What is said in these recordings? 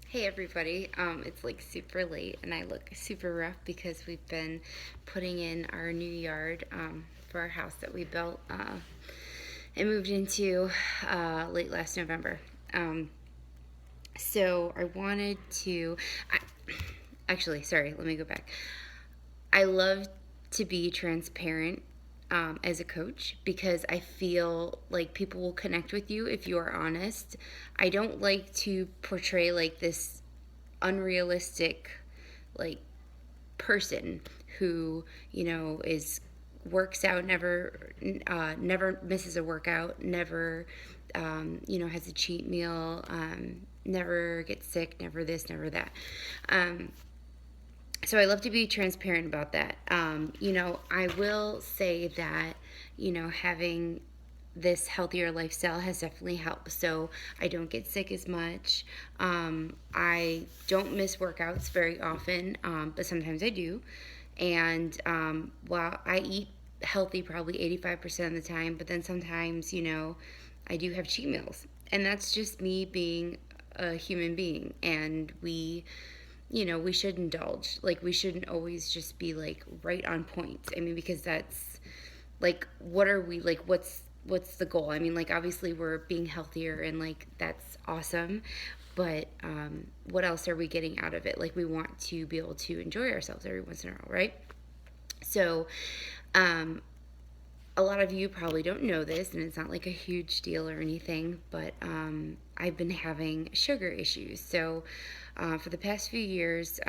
Hey everybody, it's like super late and I look super rough because we've been putting in our new yard for our house that we built and moved into late last November. Um, so I wanted to, I, actually, sorry, let me go back. I love to be transparent as a coach because I feel like people will connect with you if you are honest. I don't like to portray like this unrealistic like person who is works out, never misses a workout, never has a cheat meal, never gets sick, never this, never that. So I love to be transparent about that. I will say that, having this healthier lifestyle has definitely helped. So I don't get sick as much. I don't miss workouts very often, but sometimes I do. And while I eat healthy probably 85% of the time, but then sometimes, I do have cheat meals. And that's just me being a human being. And we should indulge. Like, we shouldn't always just be like right on point. I mean, because that's like, what are we like? What's the goal? I mean, like, obviously we're being healthier and like that's awesome, but what else are we getting out of it? Like, we want to be able to enjoy ourselves every once in a while, right? So, um, a lot of you probably don't know this, and it's not like a huge deal or anything, but I've been having sugar issues. So, for the past few years,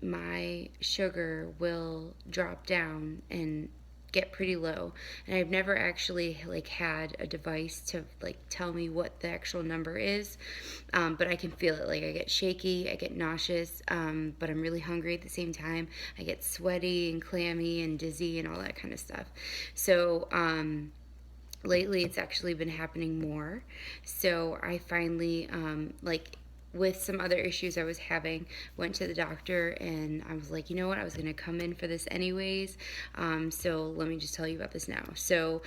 my sugar will drop down and get pretty low, and I've never actually like had a device to like tell me what the actual number is, but I can feel it. Like, I get shaky, I get nauseous, but I'm really hungry at the same time. I get sweaty and clammy and dizzy and all that kind of stuff. So lately it's actually been happening more. So I finally like, with some other issues I was having, went to the doctor and I was like, you know what, I was going to come in for this anyways. So let me just tell you about this now. So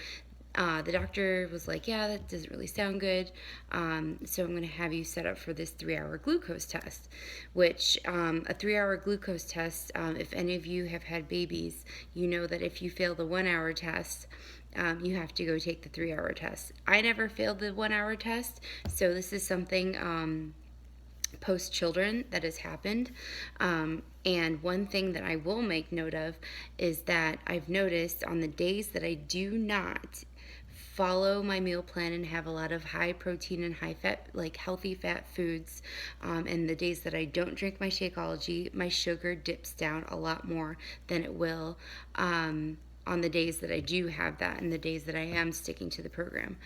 the doctor was like, yeah, that doesn't really sound good. So I'm going to have you set up for this 3 hour glucose test, which a 3 hour glucose test, if any of you have had babies, you know that if you fail the 1 hour test, you have to go take the 3 hour test. I never failed the 1 hour test, so this is something post children that has happened. And one thing that I will make note of is that I've noticed on the days that I do not follow my meal plan and have a lot of high protein and high fat, like healthy fat foods, and the days that I don't drink my Shakeology, my sugar dips down a lot more than it will on the days that I do have that and the days that I am sticking to the program.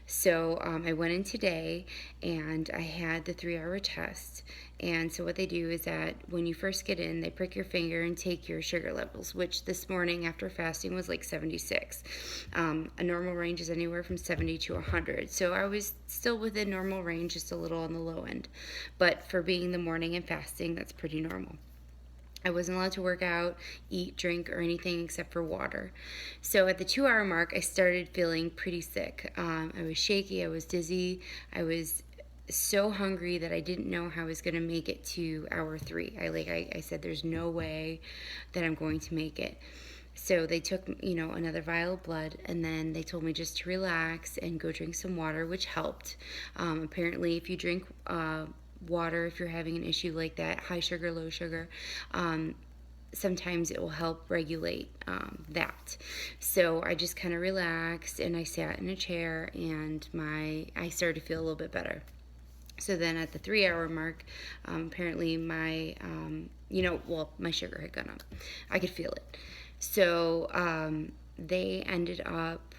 So I went in today and I had the 3 hour test. And so what they do is that when you first get in, they prick your finger and take your sugar levels, which this morning after fasting was like 76. A normal range is anywhere from 70 to 100. So I was still within normal range, just a little on the low end. But for being the morning and fasting, that's pretty normal. I wasn't allowed to work out, eat, drink, or anything except for water. So at the 2 hour mark, I started feeling pretty sick. I was shaky, I was dizzy, I was so hungry that I didn't know how I was going to make it to hour 3. I said, there's no way that I'm going to make it. So they took, another vial of blood, and then they told me just to relax and go drink some water, which helped. Apparently, if you drink water, if you're having an issue like that, high sugar, low sugar, sometimes it will help regulate that. So I just kind of relaxed and I sat in a chair and I started to feel a little bit better. So then at the 3 hour mark, apparently my sugar had gone up. I could feel it. So they ended up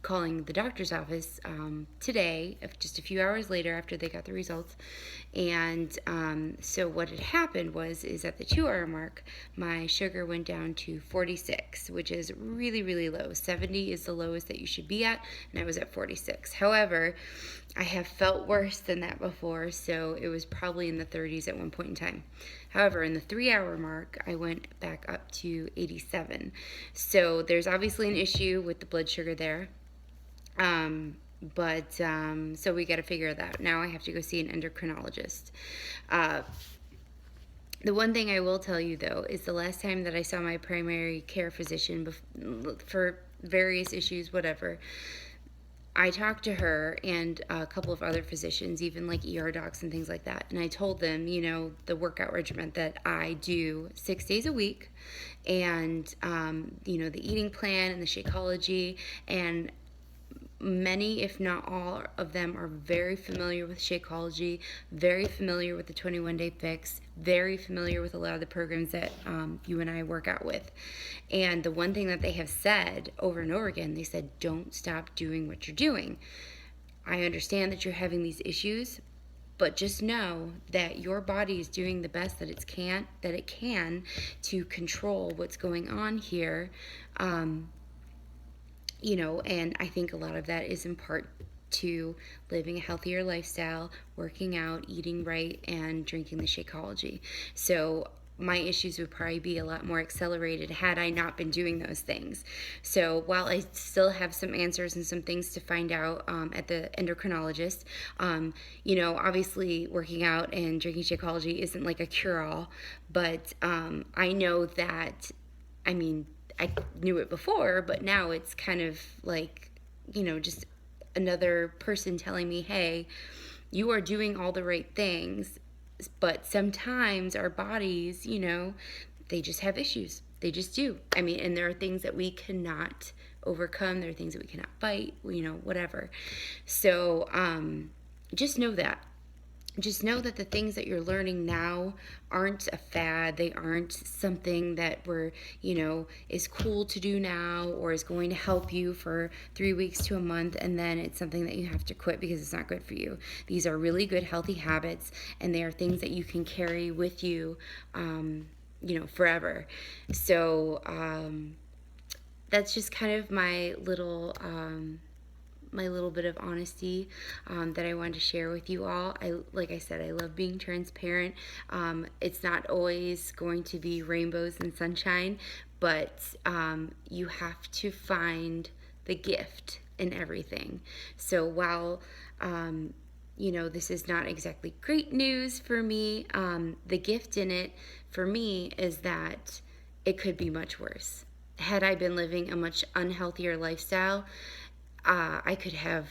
calling the doctor's office today, just a few hours later after they got the results. And so what had happened is at the 2 hour mark, my sugar went down to 46, which is really, really low. 70 is the lowest that you should be at, and I was at 46. However, I have felt worse than that before, so it was probably in the 30s at one point in time. However, in the 3 hour mark, I went back up to 87. So there's obviously an issue with the blood sugar there. But so we got to figure that out. Now I have to go see an endocrinologist. Uh, the one thing I will tell you though is the last time that I saw my primary care physician for various issues, whatever, I talked to her and a couple of other physicians, even like ER docs and things like that. And I told them, the workout regimen that I do 6 days a week, and, the eating plan and the Shakeology. And many, if not all of them, are very familiar with Shakeology, very familiar with the 21 Day Fix, very familiar with a lot of the programs that you and I work out with. And the one thing that they have said over and over again, they said, don't stop doing what you're doing. I understand that you're having these issues, but just know that your body is doing the best that it can to control what's going on here. And I think a lot of that is in part to living a healthier lifestyle, working out, eating right, and drinking the Shakeology. So my issues would probably be a lot more accelerated had I not been doing those things. So while I still have some answers and some things to find out at the endocrinologist, obviously working out and drinking Shakeology isn't like a cure-all, but I know that, I knew it before, but now it's kind of like, just another person telling me, hey, you are doing all the right things, but sometimes our bodies, they just have issues. They just do. And there are things that we cannot overcome. There are things that we cannot fight, whatever. So just know that. Just know that the things that you're learning now aren't a fad. They aren't something that is cool to do now or is going to help you for 3 weeks to a month, and then it's something that you have to quit because it's not good for you. These are really good, healthy habits, and they are things that you can carry with you, forever. So that's just kind of my little bit of honesty that I wanted to share with you all. Like I said, I love being transparent. It's not always going to be rainbows and sunshine, but you have to find the gift in everything. So while this is not exactly great news for me, the gift in it for me is that it could be much worse. Had I been living a much unhealthier lifestyle, I could have,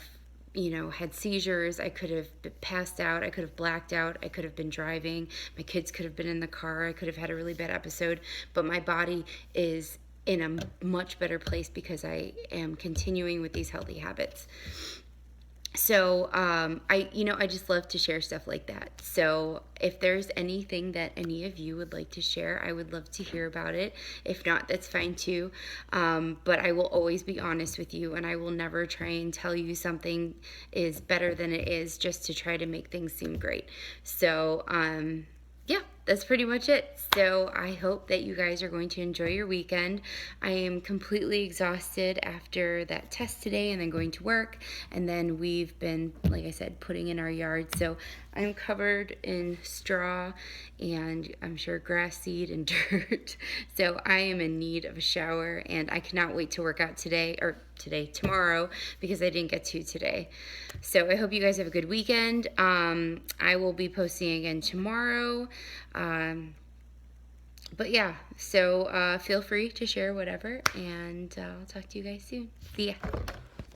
had seizures. I could have passed out. I could have blacked out. I could have been driving. My kids could have been in the car. I could have had a really bad episode. But my body is in a much better place because I am continuing with these healthy habits. So I just love to share stuff like that. So if there's anything that any of you would like to share, I would love to hear about it. If not, that's fine too. But I will always be honest with you, and I will never try and tell you something is better than it is just to try to make things seem great. So yeah, that's pretty much it. So I hope that you guys are going to enjoy your weekend. I am completely exhausted after that test today and then going to work. And then we've been, like I said, putting in our yard. So I'm covered in straw and I'm sure grass seed and dirt. So I am in need of a shower, and I cannot wait to work out tomorrow, because I didn't get to today. So I hope you guys have a good weekend. I will be posting again tomorrow. But yeah, so feel free to share whatever, and I'll talk to you guys soon. See ya.